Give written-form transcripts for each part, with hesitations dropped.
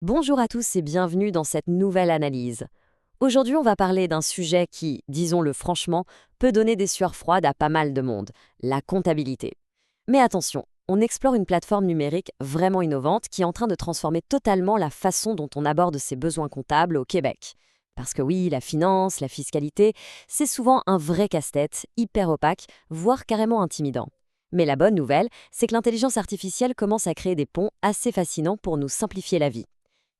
Bonjour à tous et bienvenue dans cette nouvelle analyse. Aujourd'hui, on va parler d'un sujet qui, disons-le franchement, peut donner des sueurs froides à pas mal de monde, la comptabilité. Mais attention, on explore une plateforme numérique vraiment innovante qui est en train de transformer totalement la façon dont on aborde ses besoins comptables au Québec. Parce que oui, la finance, la fiscalité, c'est souvent un vrai casse-tête, hyper opaque, voire carrément intimidant. Mais la bonne nouvelle, c'est que l'intelligence artificielle commence à créer des ponts assez fascinants pour nous simplifier la vie.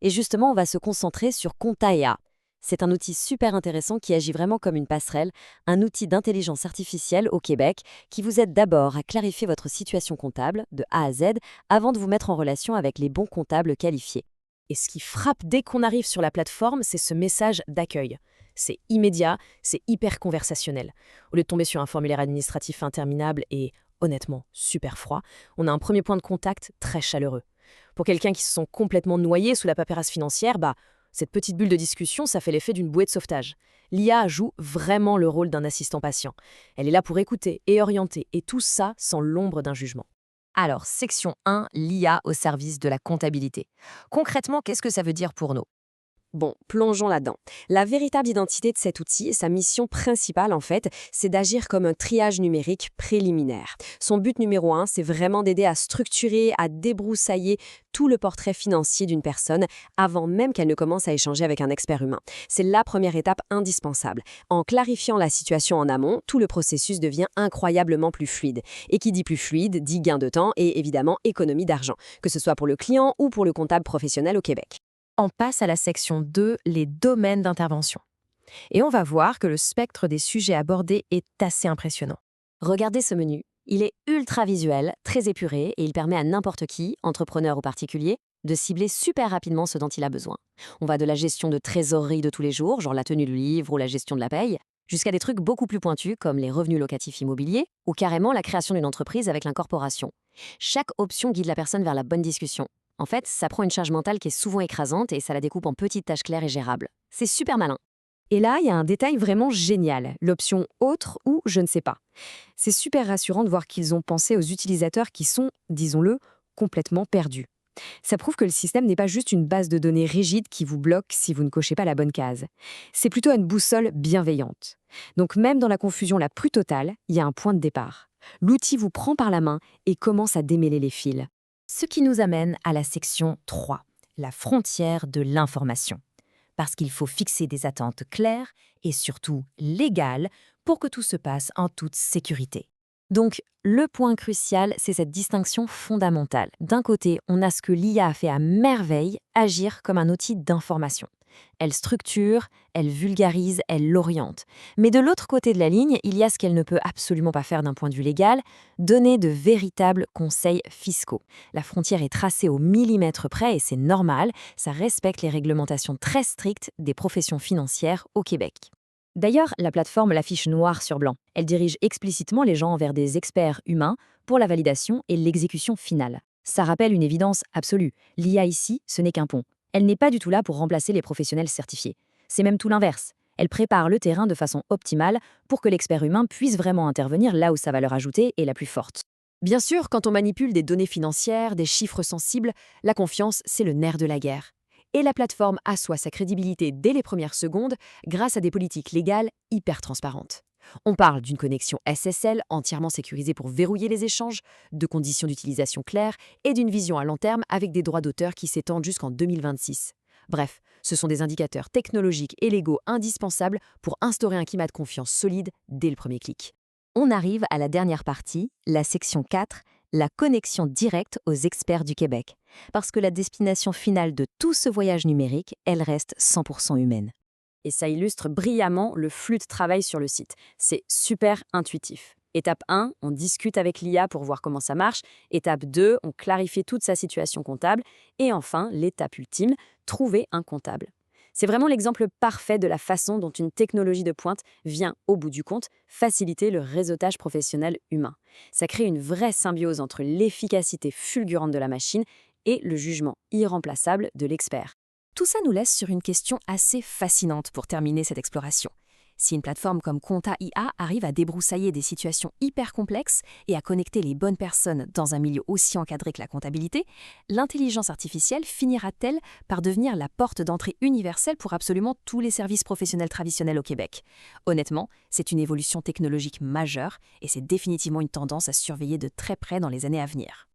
Et justement, on va se concentrer sur Compta IA. C'est un outil super intéressant qui agit vraiment comme une passerelle, un outil d'intelligence artificielle au Québec qui vous aide d'abord à clarifier votre situation comptable de A à Z avant de vous mettre en relation avec les bons comptables qualifiés. Et ce qui frappe dès qu'on arrive sur la plateforme, c'est ce message d'accueil. C'est immédiat, c'est hyper conversationnel. Au lieu de tomber sur un formulaire administratif interminable et, honnêtement, super froid, on a un premier point de contact très chaleureux. Pour quelqu'un qui se sent complètement noyé sous la paperasse financière, cette petite bulle de discussion, ça fait l'effet d'une bouée de sauvetage. L'IA joue vraiment le rôle d'un assistant patient. Elle est là pour écouter et orienter, et tout ça sans l'ombre d'un jugement. Alors, section 1, l'IA au service de la comptabilité. Concrètement, qu'est-ce que ça veut dire pour nous? Bon, plongeons là-dedans. La véritable identité de cet outil, sa mission principale en fait, c'est d'agir comme un triage numérique préliminaire. Son but numéro un, c'est vraiment d'aider à structurer, à débroussailler tout le portrait financier d'une personne avant même qu'elle ne commence à échanger avec un expert humain. C'est la première étape indispensable. En clarifiant la situation en amont, tout le processus devient incroyablement plus fluide. Et qui dit plus fluide, dit gain de temps et évidemment économie d'argent, que ce soit pour le client ou pour le comptable professionnel au Québec. On passe à la section 2, les domaines d'intervention. Et on va voir que le spectre des sujets abordés est assez impressionnant. Regardez ce menu. Il est ultra visuel, très épuré et il permet à n'importe qui, entrepreneur ou particulier, de cibler super rapidement ce dont il a besoin. On va de la gestion de trésorerie de tous les jours, genre la tenue du livre ou la gestion de la paye, jusqu'à des trucs beaucoup plus pointus comme les revenus locatifs immobiliers ou carrément la création d'une entreprise avec l'incorporation. Chaque option guide la personne vers la bonne discussion. En fait, ça prend une charge mentale qui est souvent écrasante et ça la découpe en petites tâches claires et gérables. C'est super malin. Et là, il y a un détail vraiment génial, l'option autre ou je ne sais pas. C'est super rassurant de voir qu'ils ont pensé aux utilisateurs qui sont, disons-le, complètement perdus. Ça prouve que le système n'est pas juste une base de données rigide qui vous bloque si vous ne cochez pas la bonne case. C'est plutôt une boussole bienveillante. Donc même dans la confusion la plus totale, il y a un point de départ. L'outil vous prend par la main et commence à démêler les fils. Ce qui nous amène à la section 3, la frontière de l'information. Parce qu'il faut fixer des attentes claires et surtout légales pour que tout se passe en toute sécurité. Donc, le point crucial, c'est cette distinction fondamentale. D'un côté, on a ce que l'IA a fait à merveille, agir comme un outil d'information. Elle structure, elle vulgarise, elle l'oriente. Mais de l'autre côté de la ligne, il y a ce qu'elle ne peut absolument pas faire d'un point de vue légal, donner de véritables conseils fiscaux. La frontière est tracée au millimètre près et c'est normal, ça respecte les réglementations très strictes des professions financières au Québec. D'ailleurs, la plateforme l'affiche noir sur blanc. Elle dirige explicitement les gens vers des experts humains pour la validation et l'exécution finale. Ça rappelle une évidence absolue. L'IA ici, ce n'est qu'un pont. Elle n'est pas du tout là pour remplacer les professionnels certifiés. C'est même tout l'inverse. Elle prépare le terrain de façon optimale pour que l'expert humain puisse vraiment intervenir là où sa valeur ajoutée est la plus forte. Bien sûr, quand on manipule des données financières, des chiffres sensibles, la confiance, c'est le nerf de la guerre. Et la plateforme assoit sa crédibilité dès les premières secondes grâce à des politiques légales hyper transparentes. On parle d'une connexion SSL entièrement sécurisée pour verrouiller les échanges, de conditions d'utilisation claires et d'une vision à long terme avec des droits d'auteur qui s'étendent jusqu'en 2026. Bref, ce sont des indicateurs technologiques et légaux indispensables pour instaurer un climat de confiance solide dès le premier clic. On arrive à la dernière partie, la section 4, la connexion directe aux experts du Québec. Parce que la destination finale de tout ce voyage numérique, elle reste 100% humaine. Et ça illustre brillamment le flux de travail sur le site. C'est super intuitif. Étape 1, on discute avec l'IA pour voir comment ça marche. Étape 2, on clarifie toute sa situation comptable. Et enfin, l'étape ultime, trouver un comptable. C'est vraiment l'exemple parfait de la façon dont une technologie de pointe vient, au bout du compte, faciliter le réseautage professionnel humain. Ça crée une vraie symbiose entre l'efficacité fulgurante de la machine et le jugement irremplaçable de l'expert. Tout ça nous laisse sur une question assez fascinante pour terminer cette exploration. Si une plateforme comme Compta IA arrive à débroussailler des situations hyper complexes et à connecter les bonnes personnes dans un milieu aussi encadré que la comptabilité, l'intelligence artificielle finira-t-elle par devenir la porte d'entrée universelle pour absolument tous les services professionnels traditionnels au Québec? Honnêtement, c'est une évolution technologique majeure et c'est définitivement une tendance à surveiller de très près dans les années à venir.